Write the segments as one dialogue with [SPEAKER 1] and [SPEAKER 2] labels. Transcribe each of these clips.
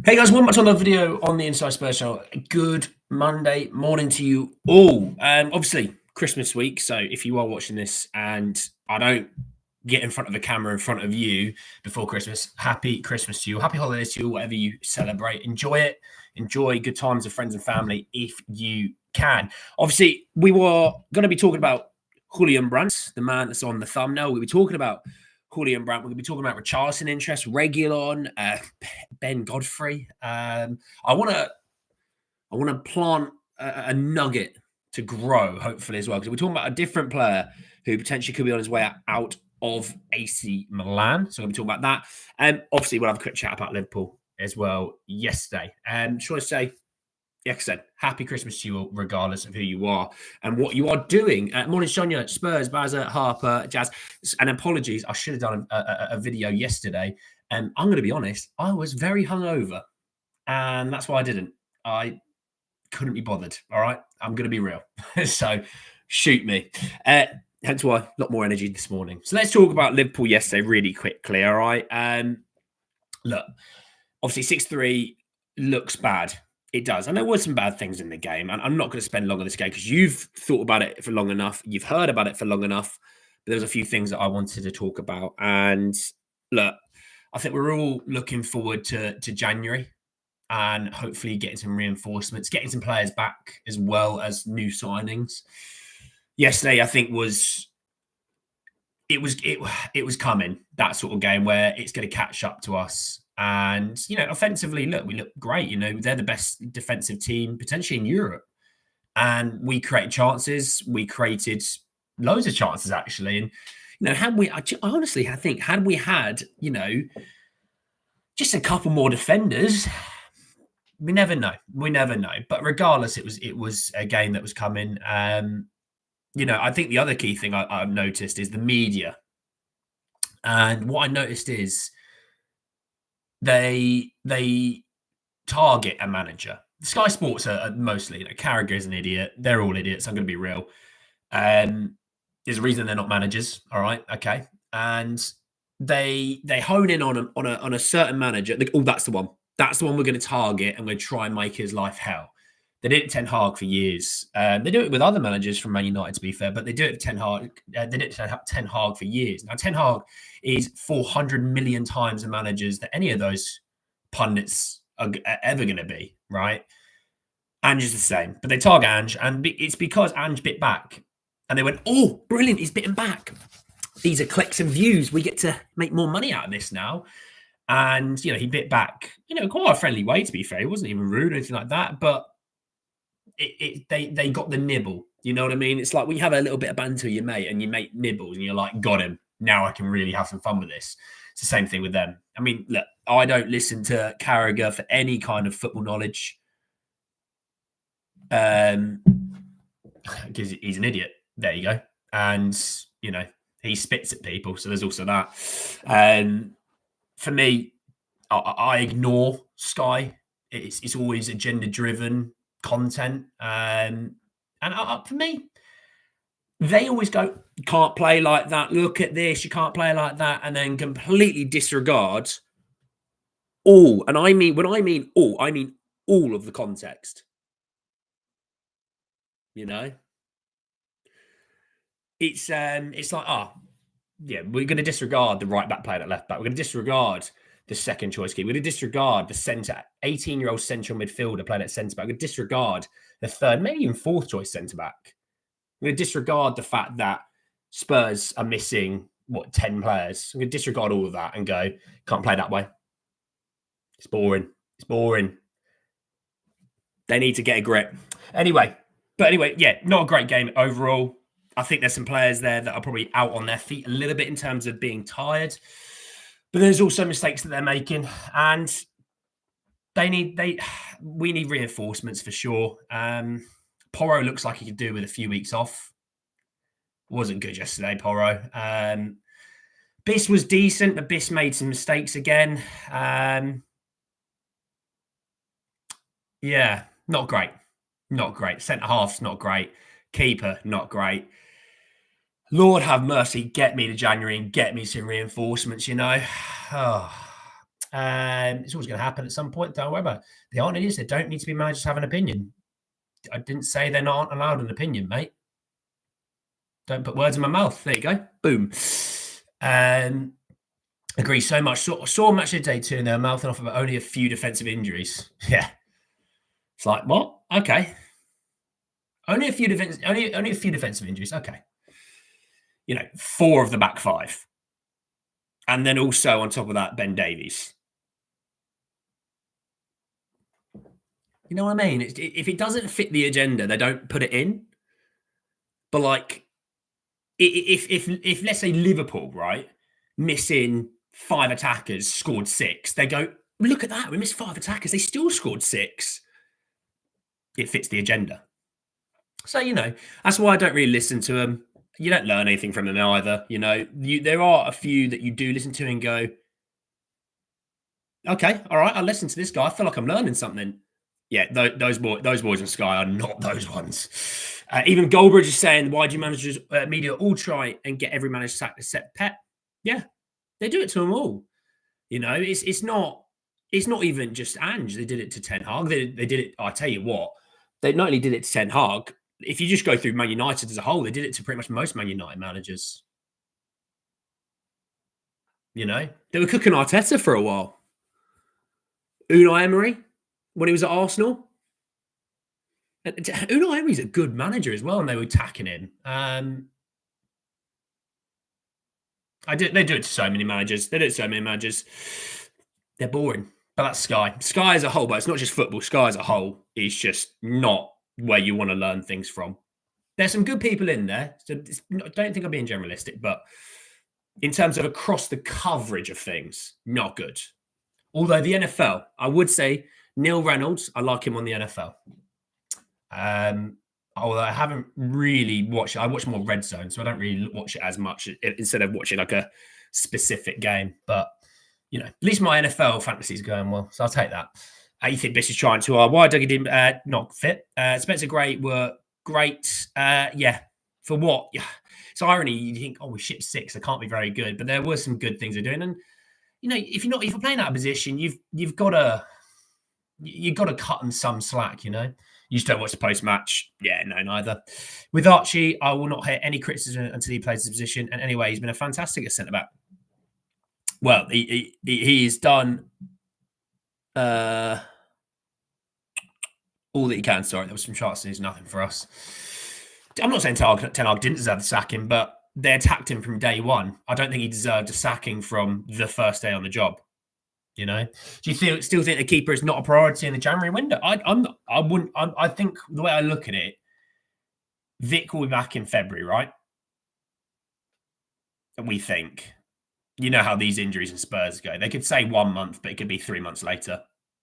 [SPEAKER 1] Hey guys, welcome back to another video on the Inside Spurs channel. Good Monday morning to you all. Obviously, Christmas week, so if you are watching this and I don't get in front of the camera in front of you before Christmas, happy Christmas to you, happy holidays to you, whatever you celebrate. Enjoy it. Enjoy good times with friends and family if you can. Obviously, we were going to be talking about Julian Brandt, the man that's on the thumbnail. We'll be talking about Julian Brandt. We're going to be talking about Richarlison interest, Reguilon, Ben Godfrey. I want to plant a nugget to grow, hopefully, as well, because we're talking about a different player who potentially could be on his way out of AC Milan. So I'm going to be talking about that. Obviously, we'll have a quick chat about Liverpool as well yesterday. Should I say, like I said, happy Christmas to you all, regardless of who you are and what you are doing. Morning, Sonia, Spurs, Bazza, Harper, Jazz. And apologies, I should have done a video yesterday. I'm going to be honest, I was very hungover. And that's why I didn't. I couldn't be bothered, all right? I'm going to be real. So shoot me. Hence why a lot more energy this morning. So let's talk about Liverpool yesterday really quickly, all right? Look, obviously 6-3 looks bad. It does. And there were some bad things in the game. And I'm not going to spend long on this game because you've thought about it for long enough. You've heard about it for long enough. But there's a few things that I wanted to talk about. And look, I think we're all looking forward to January and hopefully getting some reinforcements, getting some players back as well as new signings. Yesterday, I think it was coming, that sort of game where it's going to catch up to us. And, you know, offensively, look, we look great. You know, they're the best defensive team potentially in Europe. And we created chances. We created loads of chances, actually. And, you know, I think had we had, you know, just a couple more defenders, we never know. We never know. But regardless, it was a game that was coming. You know, I think the other key thing I've noticed is the media. And what I noticed is they target a manager. Sky Sports are mostly, you know, Carragher's an idiot. They're all idiots. I'm going to be real. There's a reason they're not managers. All right, okay. And they hone in on a certain manager. Oh, that's the one. That's the one we're going to target, and we're going to try and make his life hell. They did it Ten Hag for years. They do it with other managers from Man United, to be fair, but they do it Ten Hag. They did it Ten Hag for years. Now, Ten Hag is 400 million times the managers that any of those pundits are ever going to be, right? Ange is the same, but they target Ange, and it's because Ange bit back, and they went, "Oh, brilliant! He's bitten back. These are clicks and views. We get to make more money out of this now." And you know, he bit back, you know, quite a friendly way. To be fair, he wasn't even rude or anything like that, but they got the nibble. You know what I mean? It's like when you have a little bit of banter with your mate and your mate nibbles and you're like, got him. Now I can really have some fun with this. It's the same thing with them. I mean, look, I don't listen to Carragher for any kind of football knowledge. Because he's an idiot. There you go. And, you know, he spits at people. So there's also that. For me, I ignore Sky. It's always agenda-driven content. And for me, they always go, you can't play like that. Look at this. You can't play like that. And then completely disregard all. And I mean, when I mean all of the context. You know? It's like, yeah, we're going to disregard the right back playing at left back. We're going to disregard the second choice keeper. We're going to disregard the centre, 18-year-old central midfielder playing at centre back. We're going to disregard the third, maybe even fourth choice centre back. We're going to disregard the fact that Spurs are missing, 10 players. We're going to disregard all of that and go, can't play that way. It's boring. It's boring. They need to get a grip. Anyway, yeah, not a great game overall. I think there's some players there that are probably out on their feet a little bit in terms of being tired. But there's also mistakes that they're making. And we need reinforcements for sure. Porro looks like he could do with a few weeks off. Wasn't good yesterday, Porro. Biss was decent, but Biss made some mistakes again. Yeah, not great. Not great. Centre half's not great. Keeper, not great. Lord have mercy, get me to January and get me some reinforcements, you know. It's always going to happen at some point. Don't worry about it. They aren't idiots. They don't need to be managers to have an opinion. I didn't say they're not allowed an opinion, mate. Don't put words in my mouth. There you go. Boom. Agree so much. Saw match of the day too, and they're mouthing off about only a few defensive injuries. Yeah. It's like, what? Okay. Only a few defensive injuries. Okay. 4 of the back 5. And then also on top of that, Ben Davies. You know what I mean? If it doesn't fit the agenda, they don't put it in. But like, if let's say Liverpool, right, missing 5 attackers, scored 6, they go, look at that, we missed 5 attackers, they still scored 6. It fits the agenda. So, that's why I don't really listen to them. You don't learn anything from them either. There are a few that you do listen to and go, okay, all right, I'll listen to this guy. I feel like I'm learning something. Yeah, those boys in Sky are not those ones. Even Goldbridge is saying, why do managers, media all try and get every manager sacked except Pep? Yeah, they do it to them all. It's not even just Ange. They did it to Ten Hag. They did it. I tell you what, they not only did it to Ten Hag. If you just go through Man United as a whole, they did it to pretty much most Man United managers. They were cooking Arteta for a while. Unai Emery, when he was at Arsenal. Unai Emery's a good manager as well, and they were attacking him. They do it to so many managers. They're boring. But that's Sky. Sky as a whole, but it's not just football. Sky as a whole is just not where you want to learn things from. There's some good people in there. So I don't think I'm being generalistic, but in terms of across the coverage of things, not good. Although the NFL, I would say Neil Reynolds, I like him on the NFL. Although I haven't really watched it. I watch more Red Zone, so I don't really watch it as much instead of watching like a specific game. But, at least my NFL fantasy is going well, so I'll take that. You think this is trying too hard? Why Dougie didn't not fit? Spencer Gray were great. Yeah, for what? Yeah. It's irony. You think, we shipped 6. They can't be very good, but there were some good things they're doing. And if you're playing out of position, you've got to cut them some slack. You just don't watch the post match. Yeah, no, neither. With Archie, I will not hear any criticism until he plays the position. And anyway, he's been a fantastic centre back. Well, he's done all that he can. Sorry, there was some shots. There's nothing for us. I'm not saying Ten Hag didn't deserve the sacking, but they attacked him from day one. I don't think he deserved a sacking from the first day on the job. Do you still think the keeper is not a priority in the January window? I think the way I look at it, Vic will be back in February, right? And we think, how these injuries in Spurs go. They could say 1 month, but it could be 3 months later.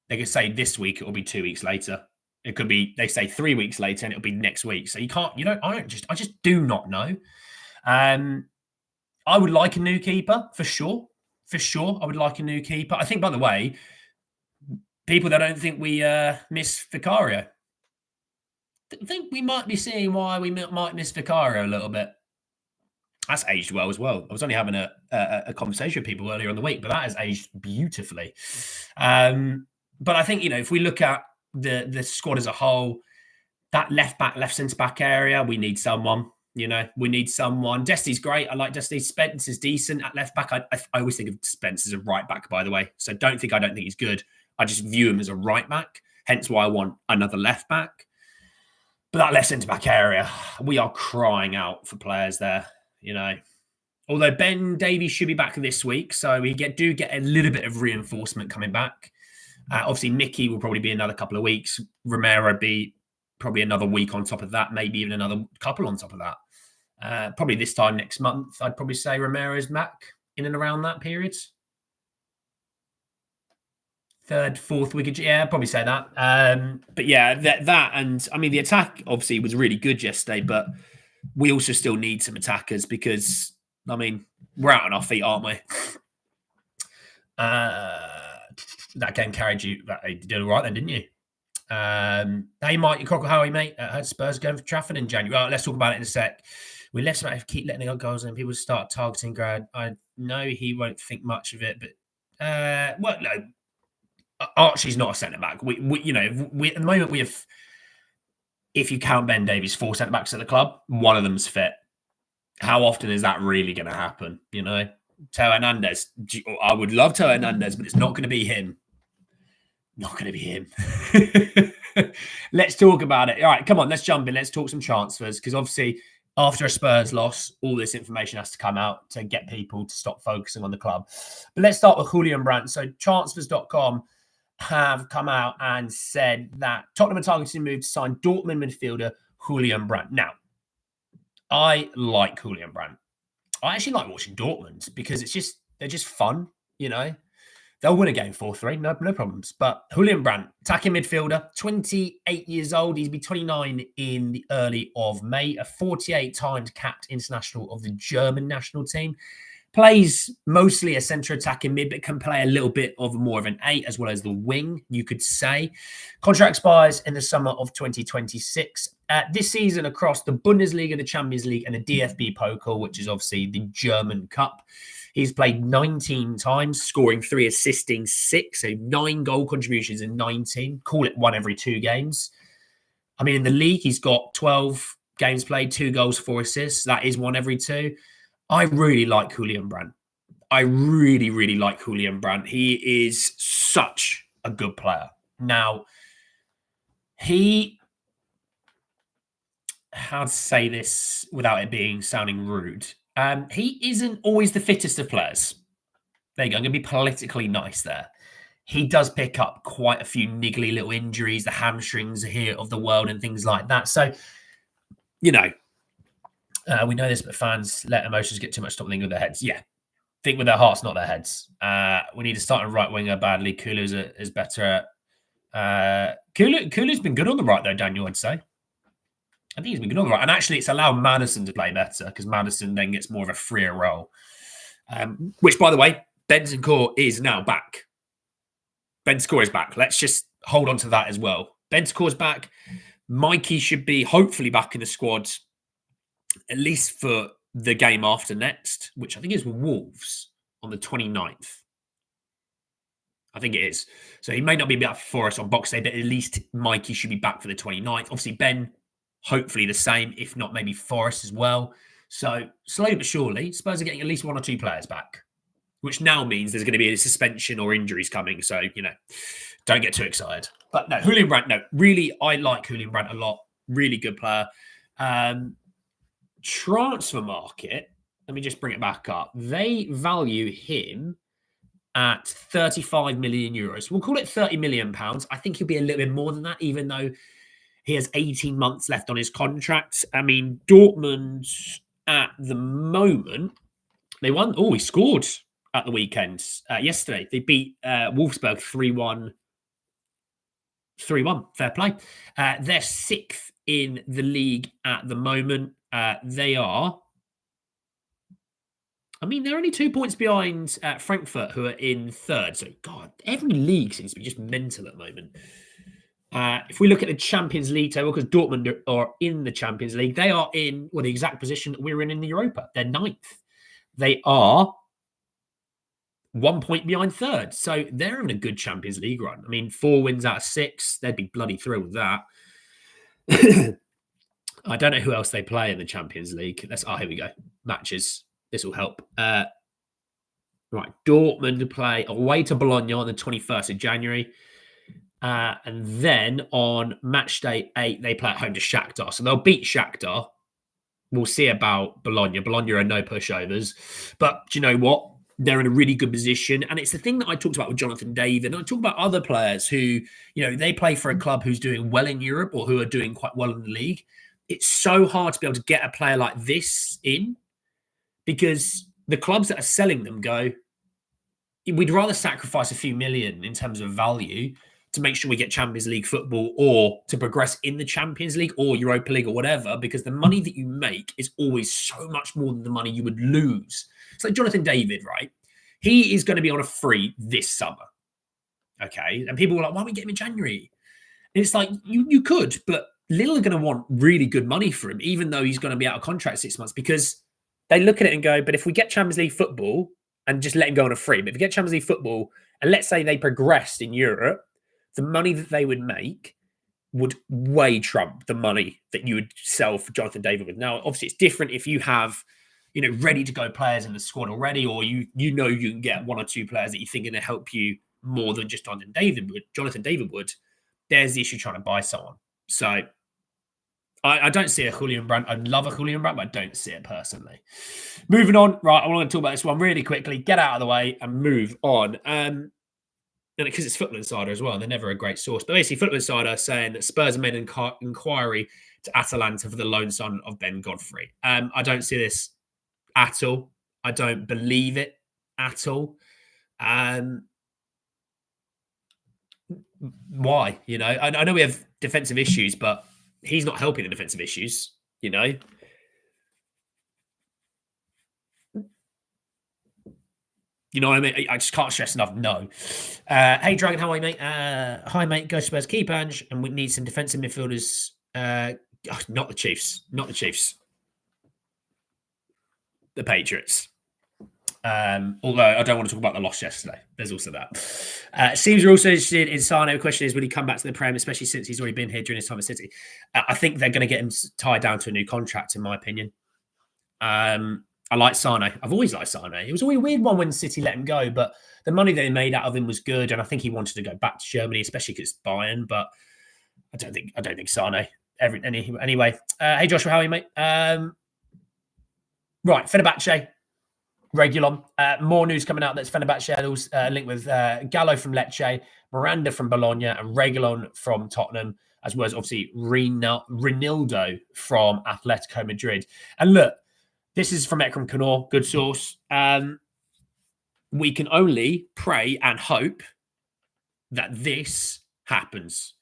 [SPEAKER 1] They could say this week, it will be 2 weeks later. It could be, they say 3 weeks later and it'll be next week. So I just do not know. I would like a new keeper for sure. For sure, I would like a new keeper. I think, by the way, people that don't think we miss Vicario, I think we might be seeing why we might miss Vicario a little bit. That's aged well as well. I was only having a conversation with people earlier on the week, but that has aged beautifully. But I think, if we look at the squad as a whole, that left back, left centre back area, we need someone. We need someone. Destiny's great. I like Destiny. Spence is decent at left back. I always think of Spence as a right back, by the way. So I don't think he's good. I just view him as a right back. Hence why I want another left back. But that left centre back area, we are crying out for players there. Although Ben Davies should be back this week, so we do get a little bit of reinforcement coming back. Obviously, Mickey will probably be another couple of weeks. Romero be probably another week on top of that, maybe even another couple on top of that. Probably this time next month, I'd probably say Romero's back in and around that period. 3rd, 4th week, yeah, I'd probably say that. But yeah, that and I mean the attack obviously was really good yesterday, but we also still need some attackers because I mean we're out on our feet, aren't we? That game carried you. You did all right then, didn't you? Hey, Mike, Howie, mate. I heard Spurs going for Trafford in January. Well, let's talk about it in a sec. We left him out, keep letting our goals in. People start targeting Grad. I know he won't think much of it, but well, no. Archie's not a centre back. We at the moment we have, if you count Ben Davies, 4 centre backs at the club. One of them's fit. How often is that really going to happen? Teo Hernandez. I would love Teo Hernandez, but it's not going to be him. Not going to be him. Let's talk about it. All right, come on, let's jump in. Let's talk some transfers, because obviously after a Spurs loss, all this information has to come out to get people to stop focusing on the club. But let's start with Julian Brandt. So transfers.com have come out and said that Tottenham are targeting a move to sign Dortmund midfielder Julian Brandt. Now, I like Julian Brandt. I actually like watching Dortmund because they're just fun, They'll win a game 4-3, no problems. But Julian Brandt, attacking midfielder, 28 years old. He'll be 29 in the early of May. A 48 times capped international of the German national team. Plays mostly a centre attacking mid, but can play a little bit of more of an 8 as well as the wing, you could say. Contract expires in the summer of 2026. This season across the Bundesliga, the Champions League, and the DFB Pokal, which is obviously the German Cup. He's played 19 times, scoring 3, assisting 6, so 9 goal contributions in 19. Call it 1 every 2 games. I mean, in the league, he's got 12 games played, 2 goals, 4 assists. That is 1 every 2. I really like Julian Brandt. I really, really like Julian Brandt. He is such a good player. Now, how to say this without it sounding rude? He isn't always the fittest of players. There you go. I'm going to be politically nice there. He does pick up quite a few niggly little injuries. The hamstrings are here of the world and things like that. So, we know this, but fans let emotions get too much stop thinking with their heads. Yeah. Think with their hearts, not their heads. We need to start a right winger badly. Kulu's is better. Kulu's been good on the right, though, Daniel, I'd say. I think he's been good on the right. And actually, it's allowed Maddison to play better because Maddison then gets more of a freer role. Which, by the way, Bentancur is now back. Bentancur is back. Let's just hold on to that as well. Bentancur's back. Mikey should be hopefully back in the squad, at least for the game after next, which I think is Wolves on the 29th. I think it is. So he may not be back for us on Box Day, but at least Mikey should be back for the 29th. Obviously, Ben, hopefully the same, if not maybe Forrest as well. So slowly but surely, Spurs are getting at least 1 or 2 players back, which now means there's going to be a suspension or injuries coming. So, don't get too excited. But no, Julian Brandt, no, really, I like Julian Brandt a lot. Really good player. Transfer market, let me just bring it back up. They value him at 35 million euros. We'll call it 30 million pounds. I think he'll be a little bit more than that, even though he has 18 months left on his contract. I mean, Dortmund at the moment, they won. Oh, he scored at the weekend. Yesterday, they beat Wolfsburg 3-1. 3-1. Fair play. They're 6th in the league at the moment. They are, they're only 2 points behind Frankfurt, who are in 3rd. So, God, every league seems to be just mental at the moment. If we look at the Champions League table, because Dortmund are in the Champions League, they are in the exact position that we're in the Europa. They're 9th. They are 1 point behind 3rd. So they're having a good Champions League run. 4 wins out of 6. They'd be bloody thrilled with that. I don't know who else they play in the Champions League. Here we go. Matches. This will help. Right. Dortmund play away to Bologna on the 21st of January. And then on match day 8, they play at home to Shakhtar. So they'll beat Shakhtar. We'll see about Bologna. Bologna are no pushovers. But do you know what? They're in a really good position. And it's the thing that I talked about with Jonathan David. And I talk about other players who, they play for a club who's doing well in Europe or who are doing quite well in the league. It's so hard to be able to get a player like this in because the clubs that are selling them go, we'd rather sacrifice a few million in terms of value to make sure we get Champions League football or to progress in the Champions League or Europa League or whatever, because the money that you make is always so much more than the money you would lose. It's like Jonathan David, right? He is going to be on a free this summer. Okay. And people were like, why don't we get him in January? And it's like, you could, but Lille are going to want really good money for him, even though he's going to be out of contract 6 months, because they look at it and go, but if we get Champions League football and just let him go on a free, but if we get Champions League football and let's say they progressed in Europe, the money that they would make would way trump the money that you would sell for Jonathan David with. Now, obviously, it's different if you have, ready to go players in the squad already, or you can get one or two players that you think are going to help you more than just Jonathan David would. There's the issue trying to buy someone. So I don't see a Julian Brandt. I'd love a Julian Brandt, but I don't see it personally. Moving on, right? I want to talk about this one really quickly. Get out of the way and move on. And because it's Football Insider as well, and they're never a great source. But basically, Football Insider saying that Spurs made an inquiry to Atalanta for the loan sign of Ben Godfrey. I don't see this at all. I don't believe it at all. Why? I know we have defensive issues, but he's not helping the defensive issues, You know what I mean? I just can't stress enough. No. Hey, Dragon, how are you, mate? Hi, mate. Go Spurs. Keep Ange, and we need some defensive midfielders. Not the Chiefs. Not the Chiefs. The Patriots. Although I don't want to talk about the loss yesterday. There's also that. Seems you're also interested in Sane. The question is, will he come back to the Prem, especially since he's already been here during his time at City? I think they're going to get him tied down to a new contract, in my opinion. I like Sane. I've always liked Sane. It was a weird one when City let him go, but the money they made out of him was good, and I think he wanted to go back to Germany, especially because it's Bayern. But I don't think Sane. Anyway, hey Joshua, how are you, mate? Right, Fenerbahce, Reguilon. More news coming out that's Fenerbahce linked with Gallo from Lecce, Miranda from Bologna, and Reguilon from Tottenham, as well as obviously Ronaldo from Atletico Madrid. And look, this is from Ekrem Kanor, good source. We can only pray and hope that this happens.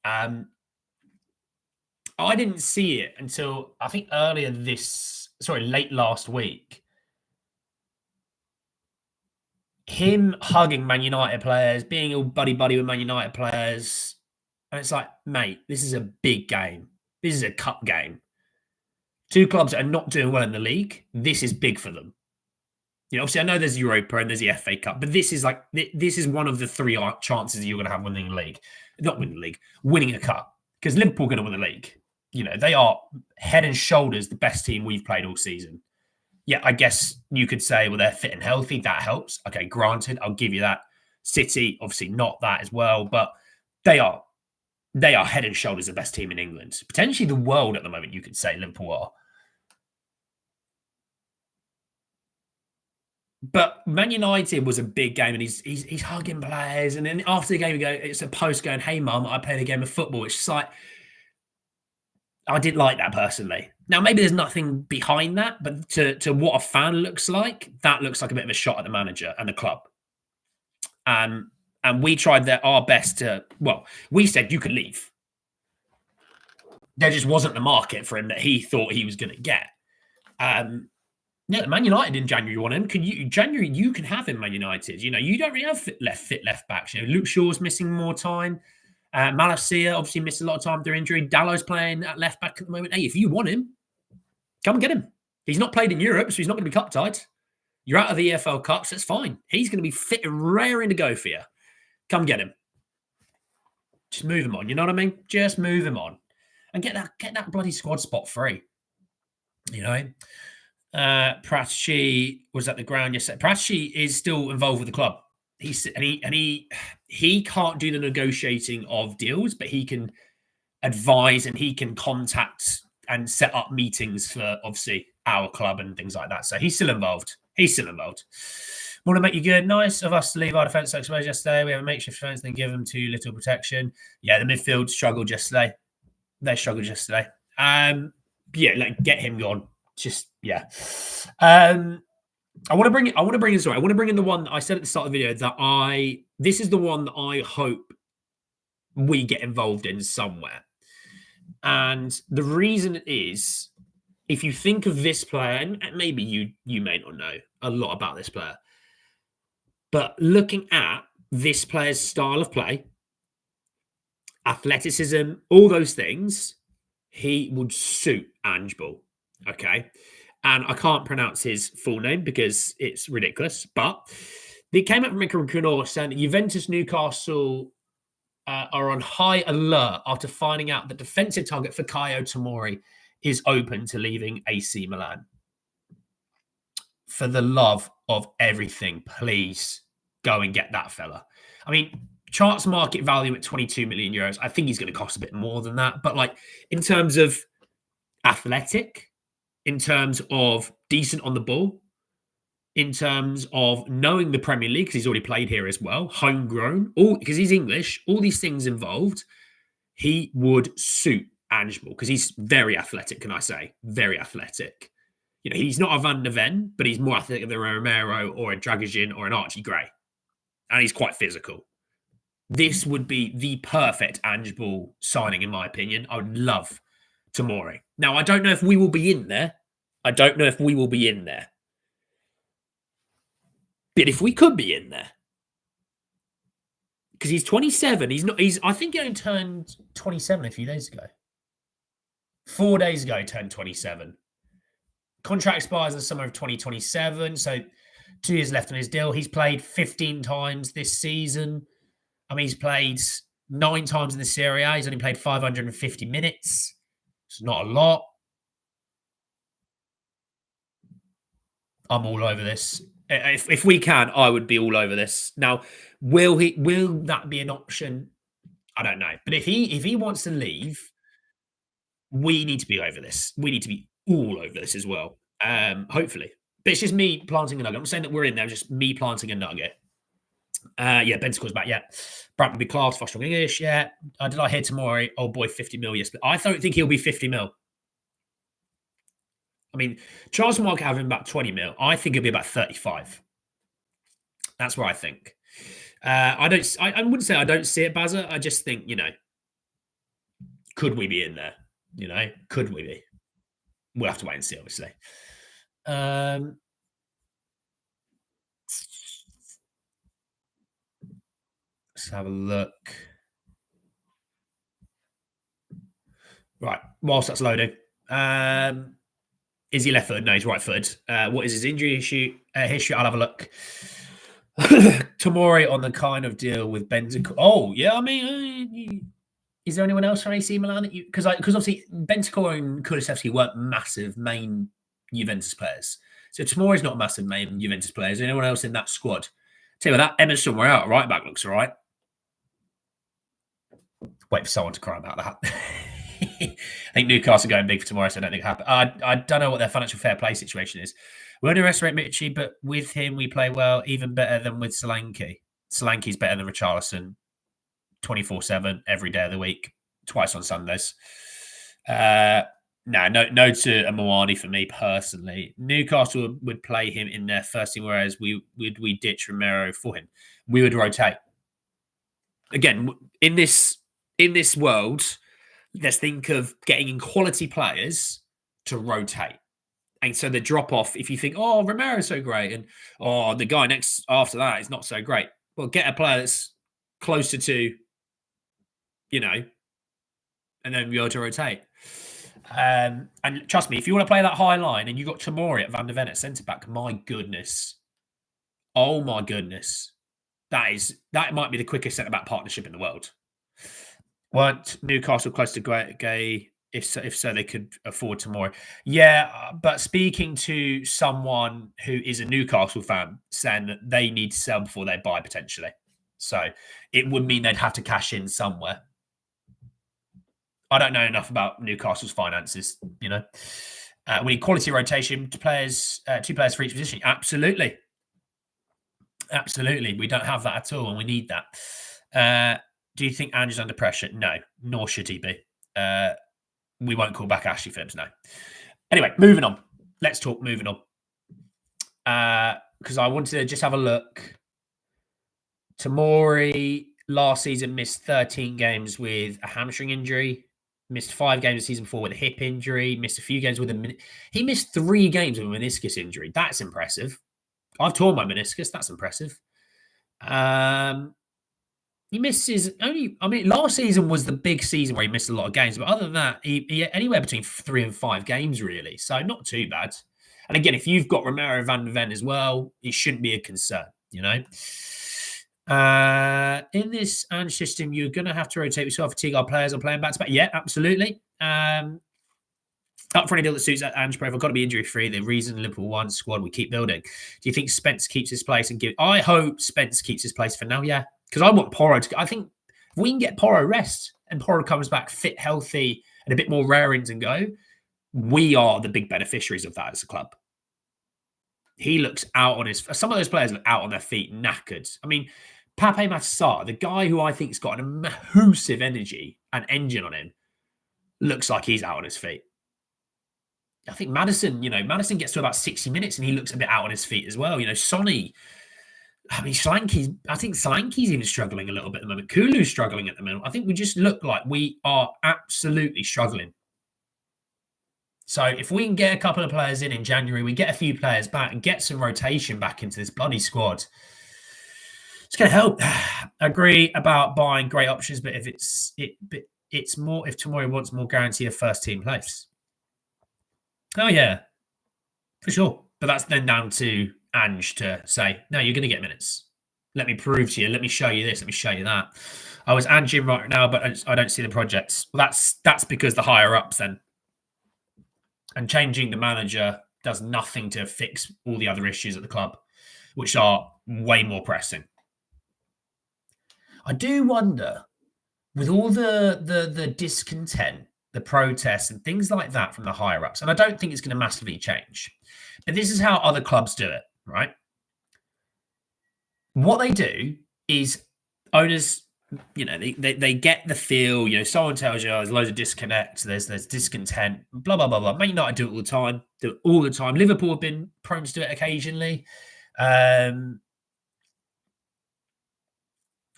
[SPEAKER 1] I didn't see it until I think late last week. Him hugging Man United players, being all buddy-buddy with Man United players. And it's like, mate, this is a big game. This is a cup game. Two clubs that are not doing well in the league. This is big for them. Obviously, I know there's Europa and there's the FA Cup, but this is one of the three chances that you're going to have winning the league. Not winning the league, winning a cup. Because Liverpool are going to win the league. They are head and shoulders the best team we've played all season. Yeah, I guess you could say, well, they're fit and healthy. That helps. Okay, granted, I'll give you that. City, obviously not that as well, but they are head and shoulders the best team in England. Potentially the world at the moment, you could say Liverpool are. But Man United was a big game, and he's hugging players. And then after the game, it's a post going, hey, Mum, I played a game of football. It's just like, I didn't like that personally. Now, maybe there's nothing behind that, but to what a fan looks like, that looks like a bit of a shot at the manager and the club. And we tried our best we said you could leave. There just wasn't the market for him that he thought he was going to get. Man United in January want him. January you can have him, Man United. You don't really have fit left backs. Luke Shaw's missing more time. Malacia obviously missed a lot of time through injury. Dalot's playing at left back at the moment. Hey, if you want him, come and get him. He's not played in Europe, so he's not going to be cup tied. You're out of the EFL Cups. That's fine. He's going to be fit and raring to go for you. Come get him. Just move him on. You know what I mean? Just move him on, and get that bloody squad spot free. Prachi was at the ground yesterday. Prachi is still involved with the club. He can't do the negotiating of deals, but he can advise and he can contact and set up meetings for obviously our club and things like that. So he's still involved. Want to make you good. Nice of us to leave our defence so exposed yesterday. We have a makeshift defence, then give them too little protection. Yeah, the midfield struggled yesterday. They struggled yesterday. Get him gone. Just I want to bring in the one that I said at the start of the video this is the one that I hope we get involved in somewhere. And the reason is, if you think of this player, and maybe you may not know a lot about this player, but looking at this player's style of play, athleticism, all those things, he would suit Ange. Okay. And I can't pronounce his full name because it's ridiculous. But they came up from Reguilon saying that Juventus Newcastle are on high alert after finding out that defensive target for Tomori is open to leaving AC Milan. For the love of everything, please go and get that fella. I mean, charts market value at 22 million euros. I think he's going to cost a bit more than that. But like in terms of athletic, in terms of decent on the ball, in terms of knowing the Premier League, because he's already played here as well, homegrown, all because he's English, all these things involved, he would suit Ange because he's very athletic, can I say? Very athletic. You know, he's not a Van de Ven, but he's more athletic than a Romero or a Reguilon or an Archie Gray. And he's quite physical. This would be the perfect Ange signing, in my opinion. I would love Tomori. Now, I don't know if we will be in there. But if we could be in there, because he's 27, I think he only turned 27 a few days ago. 4 days ago, he turned 27. Contract expires in the summer of 2027, so 2 years left on his deal. He's played 15 times this season. I mean, he's played 9 times in the Serie A. He's only played 550 minutes. It's not a lot. I'm all over this. If we can, I would be all over this. Now, will that be an option? I don't know. But if he wants to leave, we need to be over this. We need to be all over this as well. Hopefully. But it's just me planting a nugget. I'm not saying that we're in there, just me planting a nugget. Yeah, Bentacle's back. Yeah, Brandt will be class for strong English. Yeah, did I hear Tomori? Oh boy, 50 mil. Yes, but I don't think he'll be 50 mil. I mean, Charles Mark having about 20 mil. I think it'll be about 35. That's what I think. I wouldn't say I don't see it, Bazza. I just think, could we be in there? Could we be? We'll have to wait and see, obviously. Let's have a look. Right, whilst that's loading. Is he left footed? No, he's right footed. What is his injury history? I'll have a look. Tomori on the kind of deal with Bentancur. Oh, yeah, I mean, is there anyone else from AC Milan that you... Because obviously Bentancur and Kulusevski weren't massive main Juventus players. So Tomori's not a massive main Juventus player. Is there anyone else in that squad? Tell you what, that Emerson we're out right back looks all right. Wait for someone to cry about that. I think Newcastle are going big for tomorrow, so I don't think it happened. I don't know what their financial fair play situation is. We underestimate Richy, but with him we play well, even better than with Solanke. Solanke's better than Richarlison 24/7 every day of the week, twice on Sundays. No to Amouani for me personally. Newcastle would play him in their first team, whereas we ditch Romero for him. We would rotate. Again, in this world, let's think of getting in quality players to rotate. And so the drop off, if you think, oh, Romero's so great, and the guy next after that is not so great. Well, get a player that's closer to, and then you're to rotate. And trust me, if you want to play that high line and you've got Tomori at Van de Ven at centre back, my goodness. Oh my goodness. That might be the quickest centre back partnership in the world. Weren't Newcastle close to Gay? If so, they could afford Tomori. Yeah, but speaking to someone who is a Newcastle fan, saying that they need to sell before they buy potentially, so it would mean they'd have to cash in somewhere. I don't know enough about Newcastle's finances. We need quality rotation. Two players for each position. Absolutely. We don't have that at all, and we need that. Do you think Ange is under pressure? No, nor should he be. We won't call back Ashley Phillips, no. Anyway, moving on. Let's talk moving on. Because I wanted to just have a look. Tomori last season missed 13 games with a hamstring injury. Missed 5 games the season before with a hip injury. Missed a few games with He missed 3 games with a meniscus injury. That's impressive. I've torn my meniscus. That's impressive. He misses only. I mean, last season was the big season where he missed a lot of games, but other than that, he anywhere between 3 and 5 games really. So not too bad. And again, if you've got Romero van der Ven as well, it shouldn't be a concern. You know. In this ange system, you're going to have to rotate. We saw fatigue our players are playing back to back. Yeah, absolutely. Up for any deal that suits that ange profile. Got to be injury free. The reason Liverpool won squad we keep building. Do you think Spence keeps his place and give? I hope Spence keeps his place for now. Yeah, because I want Porro to. I think if we can get Porro rest and Porro comes back fit, healthy, and a bit more raring to go, we are the big beneficiaries of that as a club. He looks out on his. Some of those players look out on their feet, knackered. I mean, Pape Matar, the guy who I think has got an massive energy and engine on him, looks like he's out on his feet. I think Maddison, Maddison gets to about 60 minutes and he looks a bit out on his feet as well. Sonny, I mean, I think Solanke's even struggling a little bit at the moment. Kulu's struggling at the moment. I think we just look like we are absolutely struggling. So if we can get a couple of players in January, we get a few players back and get some rotation back into this bloody squad, it's going to help. Agree about buying great options, but it's more if Tomori wants more guarantee of first team place. Oh yeah, for sure. But that's then down to Ange to say, no, you're going to get minutes. Let me prove to you. Let me show you this. Let me show you that. I was Ange in right now, but I don't see the projects. Well, that's because the higher ups then. And changing the manager does nothing to fix all the other issues at the club, which are way more pressing. I do wonder, with all the discontent, the protests and things like that from the higher ups, and I don't think it's going to massively change, but this is how other clubs do it, right? What they do is owners, they get the feel, someone tells you, there's loads of disconnect, there's discontent, blah, blah, blah, blah. Man United do it all the time. Liverpool have been prone to do it occasionally.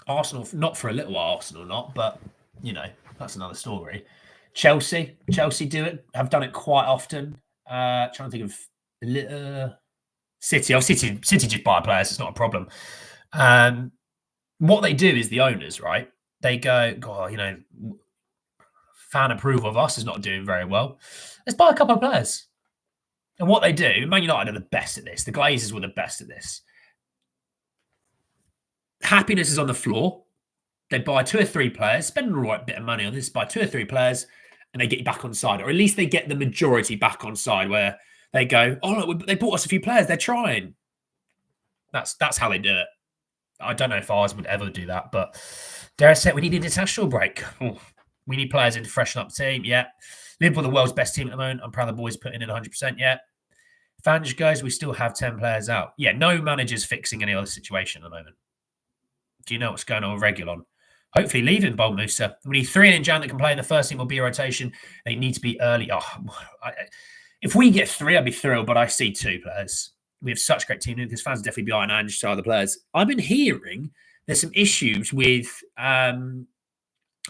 [SPEAKER 1] Arsenal, not for a little while, Arsenal not, but, that's another story. Chelsea do it, have done it quite often. Trying to think of City. Oh, City just buy players, it's not a problem. What they do is the owners, right? They go, God, fan approval of us is not doing very well. Let's buy a couple of players. And what they do, Man United are the best at this. The Glazers were the best at this. Happiness is on the floor. They buy 2 or 3 players, spend a right bit of money on this, buy 2 or 3 players, and they get you back on side. Or at least they get the majority back on side where they go, oh, look, they bought us a few players. They're trying. That's how they do it. I don't know if ours would ever do that, but dare I say we need an international break. Oh, we need players in to freshen up the team. Yeah. Liverpool, the world's best team at the moment. I'm proud the boys putting in 100%. Yeah. If Ange goes, we still have 10 players out. Yeah, no manager's fixing any other situation at the moment. Do you know what's going on with Reguilon? Hopefully leaving Bold Musa. We need 3 in Jan that can play in the first team will be a rotation. They need to be early. If we get 3, I'd be thrilled, but I see 2 players. We have such a great team because fans are definitely behind Ange, so are the players. I've been hearing there's some issues with the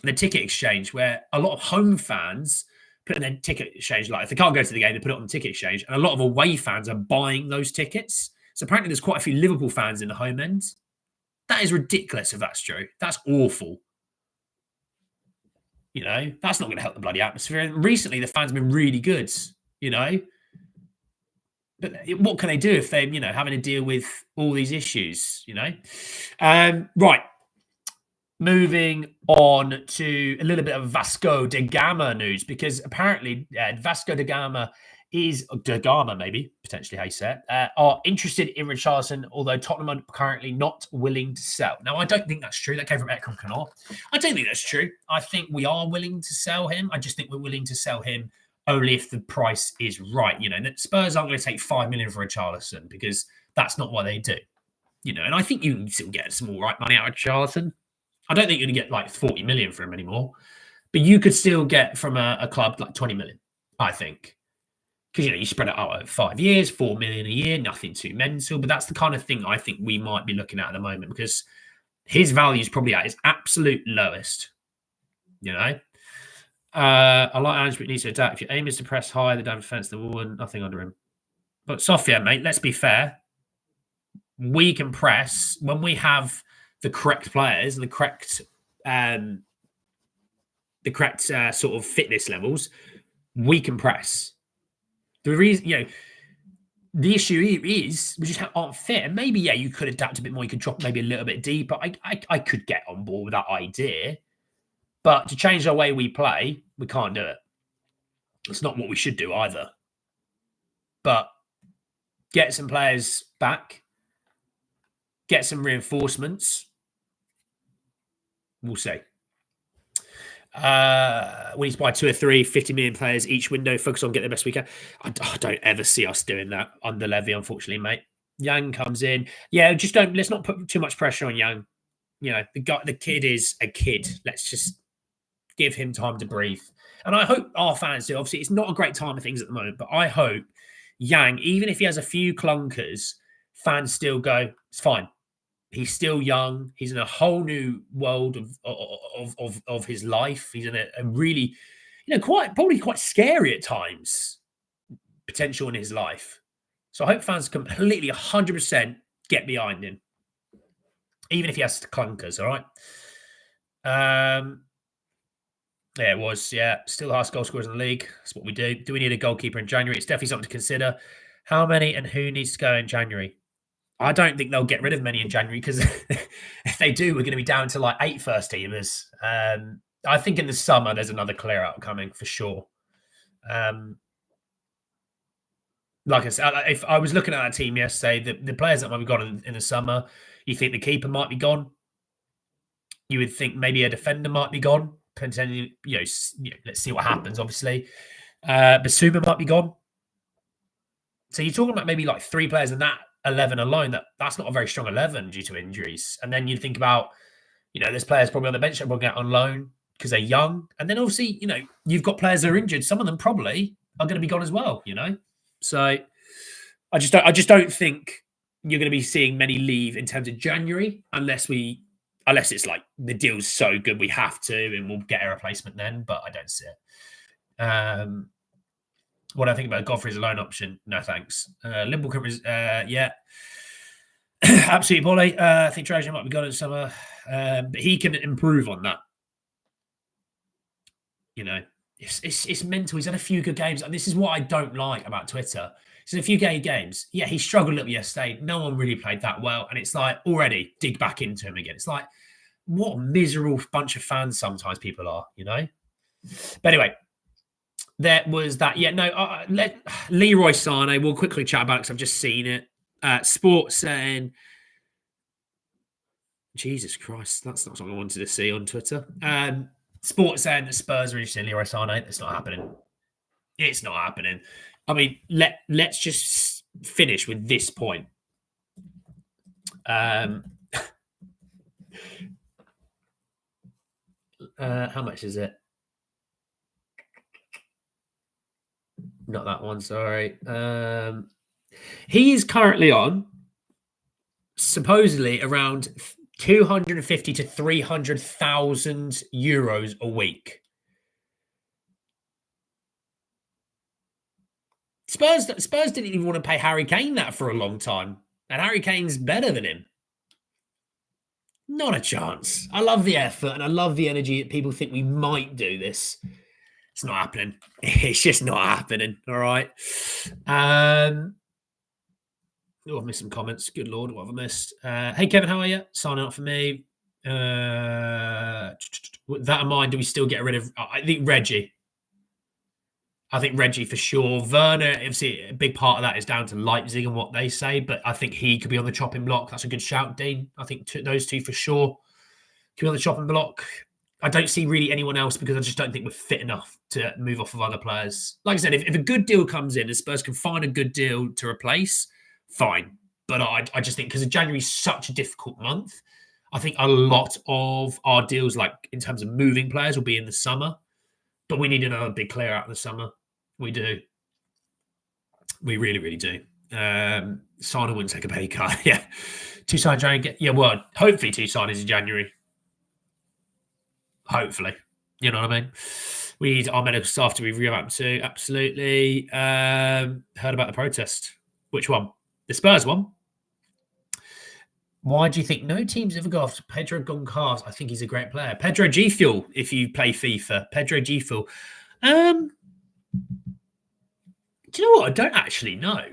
[SPEAKER 1] ticket exchange where a lot of home fans put in their ticket exchange. Like if they can't go to the game, they put it on the ticket exchange. And a lot of away fans are buying those tickets. So apparently there's quite a few Liverpool fans in the home end. That is ridiculous if that's true. That's awful. That's not going to help the bloody atmosphere. And recently the fans have been really good, But what can they do if they're, having to deal with all these issues, Right. Moving on to a little bit of Vasco da Gama news, because apparently Vasco da Gama maybe, potentially how you say it, are interested in Richarlison, although Tottenham are currently not willing to sell. Now, I don't think that's true. That came from Ekram Canor. I don't think that's true. I think we are willing to sell him. I just think we're willing to sell him only if the price is right. The Spurs aren't going to take 5 million for Richarlison because that's not what they do. And I think you can still get some all right money out of Richarlison. I don't think you're going to get like 40 million for him anymore, but you could still get from a club like 20 million, I think. Because, you spread it out over 5 years, 4 million a year, nothing too mental. But that's the kind of thing I think we might be looking at the moment because his value is probably at his absolute lowest, I like Ange, but he needs to adapt. If your aim is to press high, the down defence, the wall, and nothing under him. But Sofia, mate, let's be fair. We can press when we have the correct players and the correct sort of fitness levels, we can press. The reason, the issue is we just aren't fit. And maybe, you could adapt a bit more. You could drop maybe a little bit deeper. I could get on board with that idea. But to change the way we play, we can't do it. It's not what we should do either. But get some players back. Get some reinforcements. We'll see. We need to buy 2 or 3 50 million players each window, focus on getting the best we can. I don't ever see us doing that under Levy, unfortunately, mate. Yang comes in. Let's not put too much pressure on Yang. The kid is a kid. Let's just give him time to breathe. And I hope our fans do. Obviously, it's not a great time of things at the moment, but I hope Yang, even if he has a few clunkers, fans still go, it's fine. He's still young. He's in a whole new world of his life. He's in a really, probably quite scary at times potential in his life. So I hope fans completely 100% get behind him, even if he has clunkers. All right. It was. Still the highest goal scorers in the league. That's what we do. Do we need a goalkeeper in January? It's definitely something to consider. How many and who needs to go in January? I don't think they'll get rid of many in January because if they do, we're going to be down to like 8 first teamers. I think in the summer, there's another clear out coming for sure. Like I said, if I was looking at that team yesterday, the players that might be gone in the summer, you think the keeper might be gone. You would think maybe a defender might be gone. Potentially, let's see what happens, obviously. Basuma might be gone. So you're talking about maybe like 3 players in that 11 alone. That's not a very strong 11 due to injuries. And then you think about, there's players probably on the bench that will get on loan because they're young. And then obviously, you've got players that are injured. Some of them probably are going to be gone as well, So I just don't think you're going to be seeing many leave in terms of January unless it's like the deal's so good we have to and we'll get a replacement then. But I don't see it. What I think about Godfrey as a loan option, no thanks. Liverpool, absolutely, Polly. I think Trajan might be gone in summer, but he can improve on that. It's mental. He's had a few good games. And this is what I don't like about Twitter. He's had a few gay games. Yeah, he struggled a little yesterday. No one really played that well. And it's like, already dig back into him again. It's like, what a miserable bunch of fans sometimes people are, But anyway, there was that. Let Leroy Sane, we'll quickly chat about it because I've just seen it. Sports saying, Jesus Christ, that's not something I wanted to see on Twitter. Sports saying that Spurs are interested in Leroy Sane. It's not happening. It's not happening. I mean, let's just finish with this point. How much is it? Not that one, sorry. He is currently on supposedly around 250 to 300,000 euros a week. Spurs didn't even want to pay Harry Kane that for a long time. And Harry Kane's better than him. Not a chance. I love the effort and I love the energy that people think we might do this. It's not happening. It's just not happening. All right. I've missed some comments. Good Lord, what have I missed? Hey, Kevin, how are you? Signing up for me. With that in mind, do we still get rid of... I think Reggie. for sure. Werner, obviously, a big part of that is down to Leipzig and what they say, but I think he could be on the chopping block. That's a good shout, Dean. I think those two for sure could be on the chopping block. I don't see really anyone else because I just don't think we're fit enough to move off of other players. Like I said, if a good deal comes in and Spurs can find a good deal to replace, fine. But I just think because January is such a difficult month, I think a lot of our deals, like in terms of moving players, will be in the summer. But we need another big clear out in the summer. We do. We really, really do. Sana wouldn't take a pay cut. Yeah. Tucson January. Yeah, well, hopefully Tucson is in January. Hopefully. You know what I mean? We need our medical staff to be revamped too. Absolutely. Heard about the protest. Which one? The Spurs one? Why do you think no teams ever go after Pedro Goncalves? I think he's a great player. Pedro G Fuel, if you play FIFA. Pedro G Fuel. Do you know what? I don't actually know.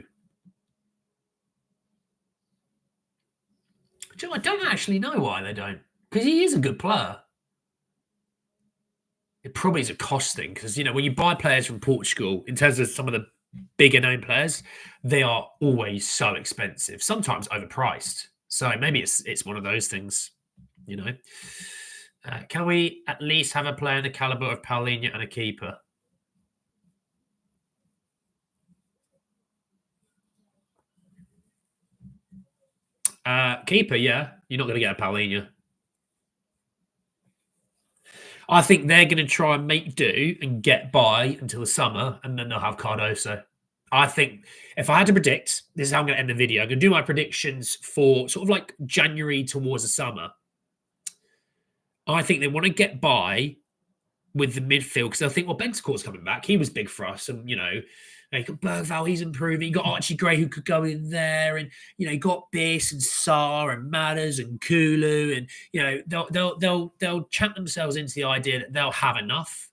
[SPEAKER 1] Do you know, I don't actually know why they don't. Because he is a good player. It probably is a cost thing because, you know, when you buy players from Portugal, in terms of some of the bigger known players, they are always so expensive, sometimes overpriced. So maybe it's one of those things, you know. Can we at least have a player in the caliber of Paulinho and a keeper? Keeper, yeah. You're not going to get a Paulinho. I think they're going to try and make do and get by until the summer, and then they'll have Cardoso. I think if I had to predict, this is how I'm going to end the video. I'm going to do my predictions for sort of like January towards the summer. I think they want to get by with the midfield because they'll think, well, Bentancur's coming back. He was big for us. And, you know, you got Bergvall, he's improving. You got Archie Gray who could go in there. And, you know, you got Biss and Sarr and Matters and Kulu. And, you know, they'll chant themselves into the idea that they'll have enough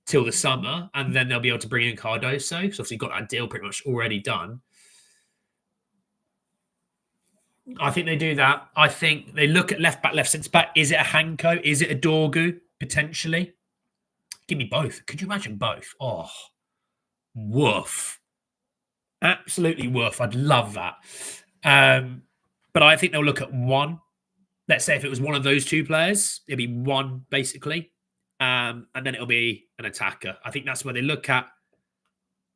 [SPEAKER 1] till the summer. And then they'll be able to bring in Cardoso because obviously you've got that deal pretty much already done. I think they do that. I think they look at left back, left centre back. Is it a Hanko? Is it a Dorgu? Potentially. Give me both. Could you imagine both? Oh, woof. Absolutely woof. I'd love that. But I think they'll look at one. Let's say if it was one of those two players, it'd be one basically. And then it'll be an attacker. I think that's where they look at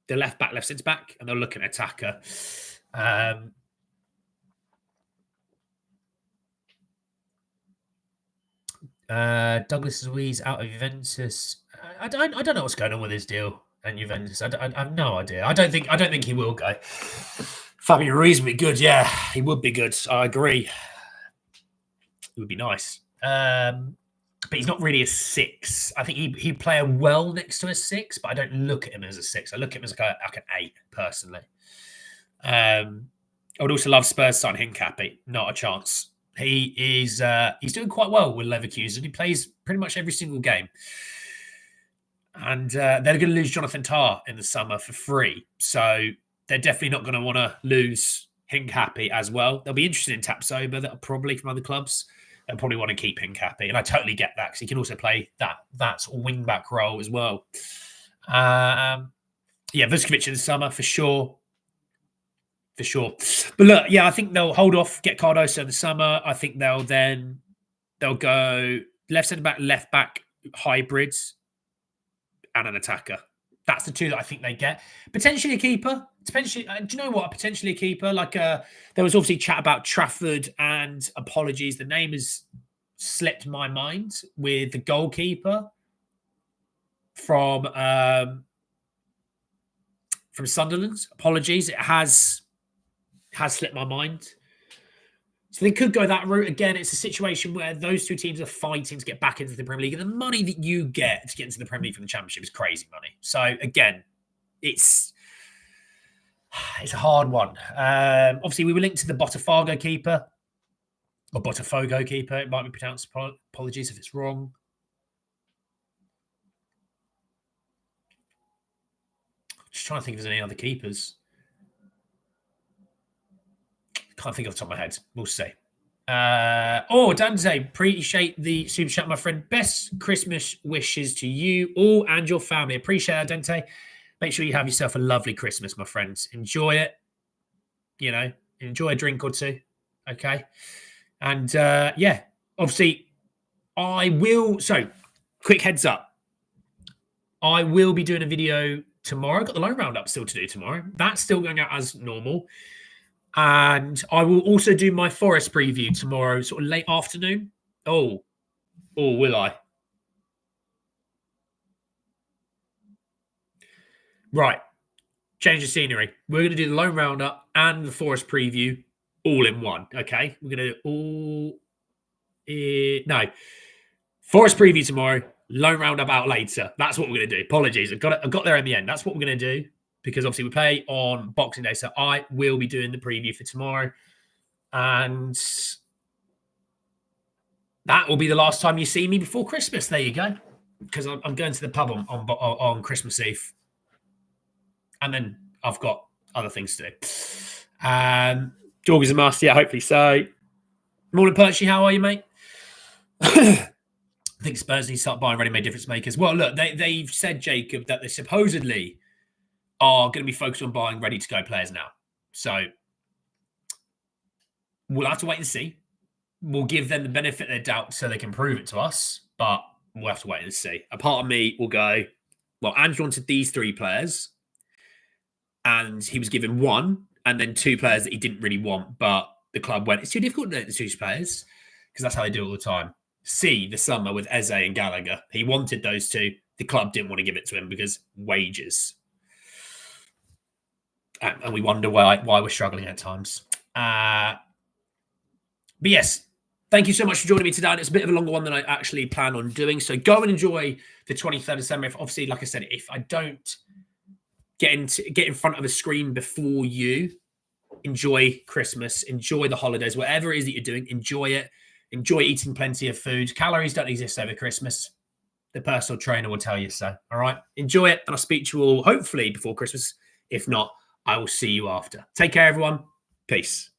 [SPEAKER 1] the left back, left centre back, and they'll look at an attacker. Douglas Luiz out of Juventus. I don't know what's going on with his deal and Juventus. I have no idea. I don't think he will go. Fabian Ruiz would be good. Yeah, he would be good. I agree. It would be nice. But he's not really a 6. I think he'd play well next to a 6, but I don't look at him as a 6. I look at him as like an 8 personally. I would also love Spurs signing Hincapie. Not a chance. He is he's doing quite well with Leverkusen. He plays pretty much every single game. And they're going to lose Jonathan Tah in the summer for free. So they're definitely not going to want to lose Hincapie as well. They'll be interested in Tapsoba that are probably from other clubs. They'll probably want to keep Hincapie. And I totally get that because he can also play that sort of wing-back role as well. Yeah, Vuskovic in the summer for sure. For sure. But look, yeah, I think they'll hold off, get Cardoso in the summer. I think they'll go left centre back, left back hybrids and an attacker. That's the two that I think they get. Potentially a keeper. Potentially, do you know what? Potentially a keeper. Like there was obviously chat about Trafford and apologies. The name has slipped my mind with the goalkeeper from Sunderland. Apologies. It has slipped my mind. So they could go that route again. It's a situation where those two teams are fighting to get back into the Premier League. And the money that you get to get into the Premier League from the Championship is crazy money. So again, it's a hard one. Obviously, we were linked to the Botafogo keeper. Or Botafogo keeper. It might be pronounced. Apologies if it's wrong. Just trying to think if there's any other keepers. Can't think off the top of my head. We'll see. Dante, appreciate the super chat, my friend. Best Christmas wishes to you all and your family. Appreciate it, Dante. Make sure you have yourself a lovely Christmas, my friends. Enjoy it. You know, enjoy a drink or two. Okay. And yeah, obviously, I will. So, quick heads up. I will be doing a video tomorrow. I've got the loan roundup still to do tomorrow. That's still going out as normal. And I will also do my Forest preview tomorrow, sort of late afternoon. Oh, will I? Right. Change the scenery. We're going to do the loan roundup and the Forest preview all in one. Okay. We're going to do no. Forest preview tomorrow, loan roundup out later. That's what we're going to do. Apologies. I got there in the end. That's what we're going to do. Because obviously we play on Boxing Day. So I will be doing the preview for tomorrow. And that will be the last time you see me before Christmas. There you go. Because I'm going to the pub on Christmas Eve. And then I've got other things to do. Jorg is a must. Yeah, hopefully so. Morning, Perchy. How are you, mate? I think Spurs need to start buying ready-made difference makers. Well, look, they've said, Jacob, that they supposedly are going to be focused on buying ready-to-go players now. So we'll have to wait and see. We'll give them the benefit of their doubt so they can prove it to us, but we'll have to wait and see. A part of me will go, well, Ange wanted these 3 players, and he was given 1, and then 2 players that he didn't really want, but the club went, it's too difficult to get the 2 players, because that's how they do it all the time. C, the summer with Eze and Gallagher. He wanted those 2. The club didn't want to give it to him because wages. And we wonder why we're struggling at times. But yes, thank you so much for joining me today. It's a bit of a longer one than I actually plan on doing. So go and enjoy the 23rd of December. Obviously, like I said, if I don't get in front of a screen before you, enjoy Christmas, enjoy the holidays, whatever it is that you're doing, enjoy it. Enjoy eating plenty of food. Calories don't exist over Christmas. The personal trainer will tell you so. All right. Enjoy it. And I'll speak to you all hopefully before Christmas. If not, I will see you after. Take care, everyone. Peace.